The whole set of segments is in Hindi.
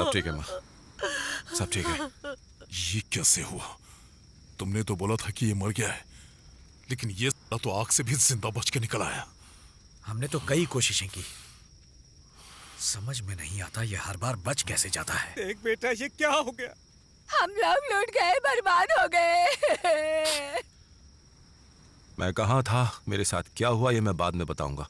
सब ठीक है माँ, सब ठीक है। ये कैसे हुआ? तुमने तो बोला था कि ये मर गया है, लेकिन ये तो आग से भी जिंदा बच के निकल आया। हमने तो कई कोशिशें की, समझ में नहीं आता ये हर बार बच कैसे जाता है। देख बेटा, ये क्या हो गया? हम लोग लूट गए, बर्बाद हो गए। मैं कहाँ था, मेरे साथ क्या हुआ ये मैं बाद में बताऊंगा।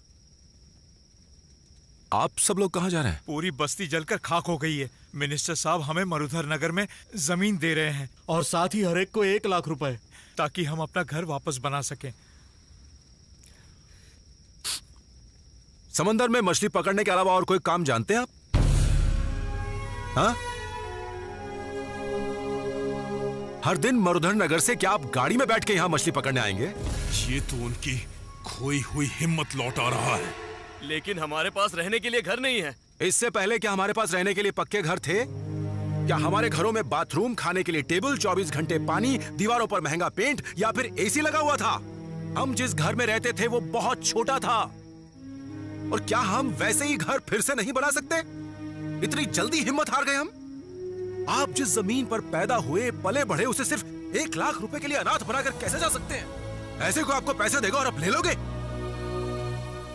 आप सब लोग कहाँ जा रहे हैं? पूरी बस्ती जलकर खाक हो गई है। मिनिस्टर साहब हमें मरुधर नगर में जमीन दे रहे हैं और साथ ही हर एक को 1 लाख रुपए, ताकि हम अपना घर वापस बना सकें। समंदर में मछली पकड़ने के अलावा और कोई काम जानते हैं आप? हाँ? हर दिन मरुधर नगर से क्या आप गाड़ी में बैठ के यहां मछली पकड़ने आएंगे? ये तो उनकी खोई हुई हिम्मत लौटा रहा है। लेकिन हमारे पास रहने के लिए घर नहीं है। इससे पहले क्या हमारे पास रहने के लिए पक्के घर थे? क्या हमारे घरों में बाथरूम, खाने के लिए टेबल, 24 घंटे पानी, दीवारों पर महंगा पेंट या फिर एसी लगा हुआ था? हम जिस घर में रहते थे वो बहुत छोटा था। और क्या हम वैसे ही घर फिर से नहीं बना सकते? इतनी जल्दी हिम्मत हार गए हम? आप जिस जमीन पर पैदा हुए, पले बढ़े, उसे सिर्फ 1 लाख रुपए के लिए अनाथ बनाकर कैसे जा सकते हैं? ऐसे को आपको पैसे देगा और आप ले लोगे?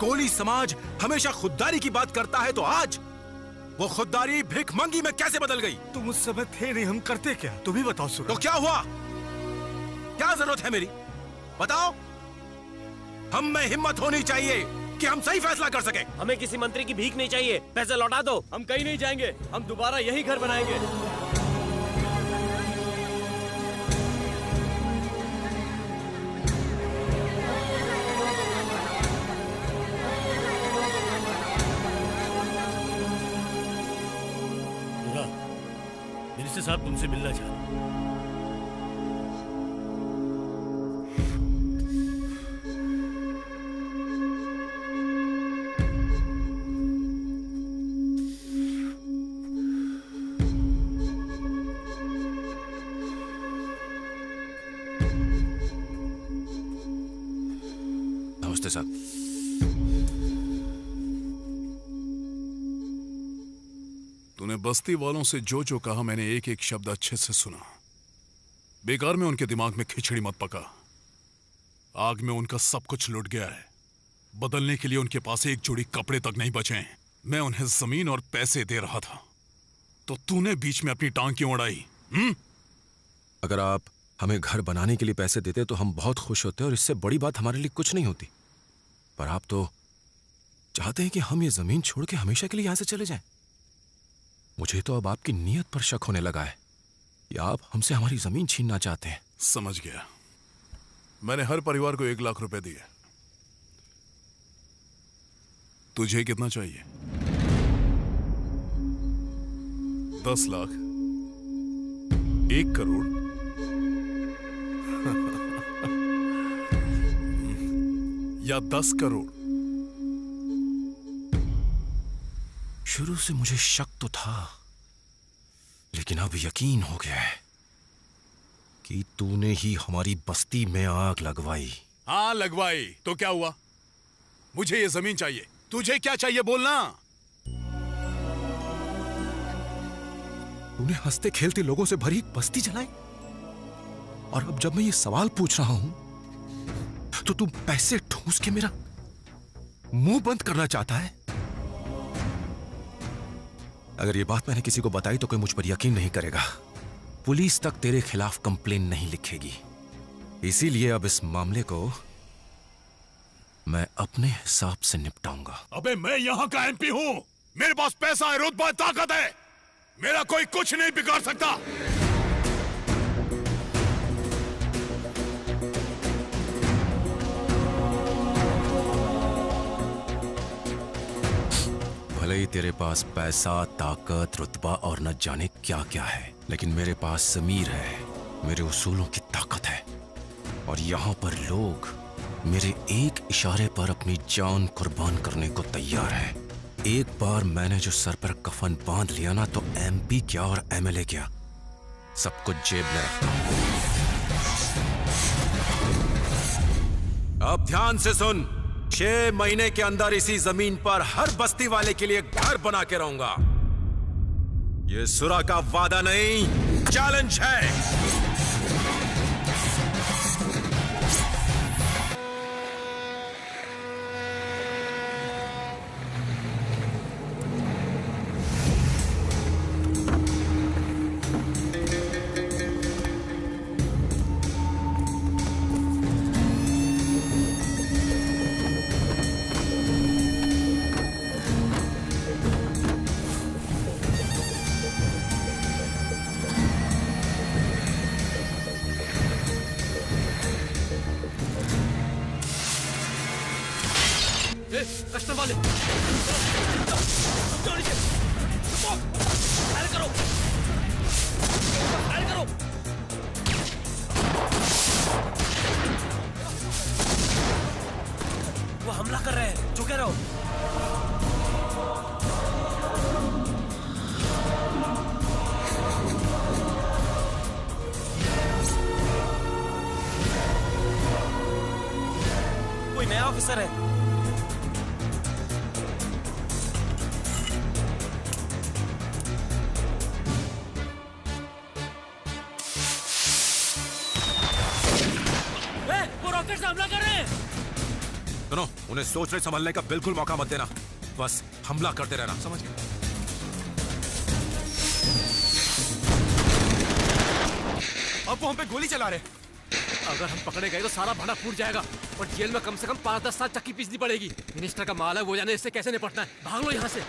कोली समाज हमेशा खुददारी की बात करता है, तो आज वो खुददारी भिखमंगी में कैसे बदल गई? तुम उस समय थे नहीं, हम करते क्या? तुम ही बताओ सूरज। तो क्या हुआ? क्या जरूरत है मेरी? बताओ। हम में हिम्मत होनी चाहिए कि हम सही फैसला कर सके। हमें किसी मंत्री की भीख नहीं चाहिए, पैसे लौटा दो। हम कहीं नहीं जाएंगे, हम दोबारा यही घर बनाएंगे। मिनिस्टर साहब तुमसे मिलना चाहते हैं। नमस्ते साहब। तूने बस्ती वालों से जो जो कहा, मैंने एक एक शब्द अच्छे से सुना। बेकार में उनके दिमाग में खिचड़ी मत पका। आग में उनका सब कुछ लुट गया है। बदलने के लिए उनके पास एक जोड़ी कपड़े तक नहीं बचे हैं। मैं उन्हें जमीन और पैसे दे रहा था, तो तूने बीच में अपनी टांग क्यों अड़ाई? अगर आप हमें घर बनाने के लिए पैसे देते तो हम बहुत खुश होते और इससे बड़ी बात हमारे लिए कुछ नहीं होती। पर आप तो चाहते हैं कि हम ये जमीन छोड़ के हमेशा के लिए यहां से चले जाएं। मुझे तो अब आपकी नीयत पर शक होने लगा है कि आप हमसे हमारी जमीन छीनना चाहते हैं। समझ गया। मैंने हर परिवार को 1 लाख रुपए दिए। तुझे कितना चाहिए? 10 लाख? 1 करोड़? या 10 करोड़? शुरू से मुझे शक तो था, लेकिन अब यकीन हो गया है कि तूने ही हमारी बस्ती में आग लगवाई। हाँ, लगवाई। तो क्या हुआ? मुझे ये जमीन चाहिए। तुझे क्या चाहिए बोलना। तूने हंसते खेलते लोगों से भरी एक बस्ती जलाई, और अब जब मैं ये सवाल पूछ रहा हूं तो तू पैसे ठूस के मेरा मुंह बंद करना चाहता है। अगर ये बात मैंने किसी को बताई तो कोई मुझ पर यकीन नहीं करेगा। पुलिस तक तेरे खिलाफ कंप्लेन नहीं लिखेगी। इसीलिए अब इस मामले को मैं अपने हिसाब से निपटाऊंगा। अबे मैं यहां का एमपी हूं। मेरे पास पैसा है, रुतबा है, ताकत है। मेरा कोई कुछ नहीं बिगाड़ सकता। भले ही तेरे पास पैसा, ताकत, रुतबा और न जाने क्या क्या है, लेकिन मेरे पास ज़मीर है, मेरे उसूलों की ताकत है। और यहाँ पर लोग मेरे एक इशारे पर अपनी जान कुर्बान करने को तैयार है। एक बार मैंने जो सर पर कफन बांध लिया ना, तो एमपी क्या और एमएलए क्या, सब कुछ जेब में रखता हूं। अब ध्यान से सुन। 6 महीने के अंदर इसी जमीन पर हर बस्ती वाले के लिए घर बना के रहूंगा। ये सुरा का वादा नहीं, चैलेंज है। कस्टम वाले फायर करो, फायर करो। वो हमला कर रहे हैं, चुके रहो। कोई नया ऑफिसर है। रॉकेट से हमला कर रहे हैं। सुनो, उन्हें सोचने संभलने का बिल्कुल मौका मत देना, बस हमला करते रहना, समझ गए? अब वो हम पे गोली चला रहे। अगर हम पकड़े गए तो सारा भाड़ा फूट जाएगा और जेल में कम से कम 5-10 साल चक्की पीसनी पड़ेगी। मिनिस्टर का माल है, वो जाने इससे कैसे निपटना है। भाग लो यहाँ से।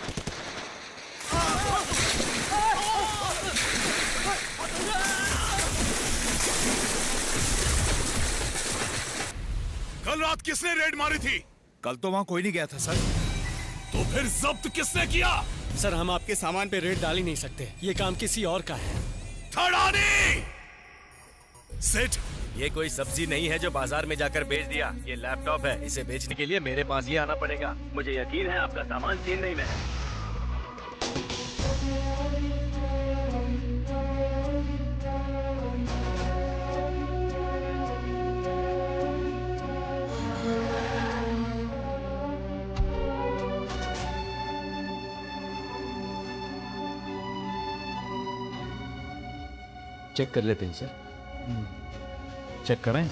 कल रात किसने रेड मारी थी? कल तो वहाँ कोई नहीं गया था सर। तो फिर जब्त किसने किया? सर हम आपके सामान पे रेड डाल ही नहीं सकते, ये काम किसी और का है। थड़ानी! सेठ, ये कोई सब्जी नहीं है जो बाजार में जाकर बेच दिया। ये लैपटॉप है, इसे बेचने के लिए मेरे पास ही आना पड़ेगा। मुझे यकीन है आपका सामान चेन्नई में है। चेक कर लेते हैं सर। चेक करें।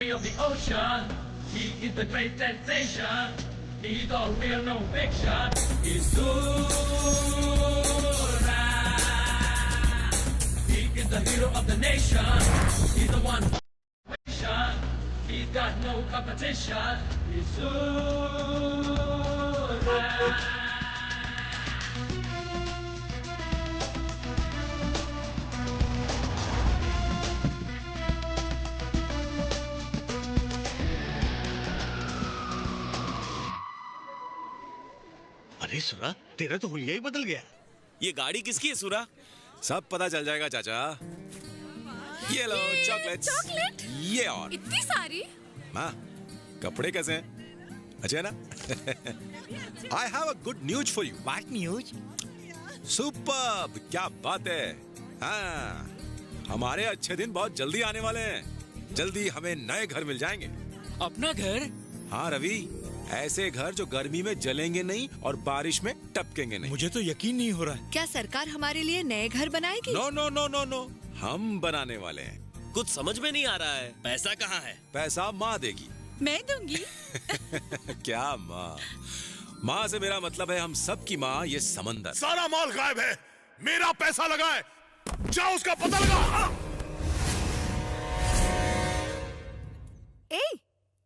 Of the ocean, he is the great sensation. He's all real, no fiction. He's Sura. He is the hero of the nation. He's the one. He's got no competition. He's Sura. अरे सुरा, तेरा तो हुलिया ही बदल गया। ये गाड़ी किसकी है सुरा? सब पता चल जाएगा चाचा। ये लो चॉकलेट्स। चॉकलेट? ये और इतनी सारी? हाँ, कपड़े कैसे हैं? अच्छे है ना? I have a good news for you. What news? Superb! क्या बात है? हाँ, हमारे अच्छे दिन बहुत जल्दी आने वाले हैं। जल्दी हमें नए घर मिल जाएंगे। अपना घर? हाँ रवि, ऐसे घर जो गर्मी में जलेंगे नहीं और बारिश में टपकेंगे नहीं। मुझे तो यकीन नहीं हो रहा है। क्या सरकार हमारे लिए नए घर बनाएगी? No no no no no, हम बनाने वाले हैं। कुछ समझ में नहीं आ रहा है। पैसा कहाँ है? पैसा माँ देगी। मैं दूंगी। क्या माँ? माँ से मेरा मतलब है हम सब की माँ, ये समंदर। सारा माल गायब है। मेरा पैसा लगा है। जाओ उसका पता लगा।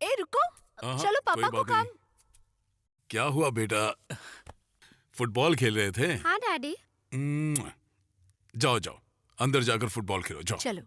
ए रुको, चलो पापा को काम। क्या हुआ बेटा? फुटबॉल खेल रहे थे? हाँ डैडी। जाओ जाओ, अंदर जाकर फुटबॉल खेलो, जाओ। चलो।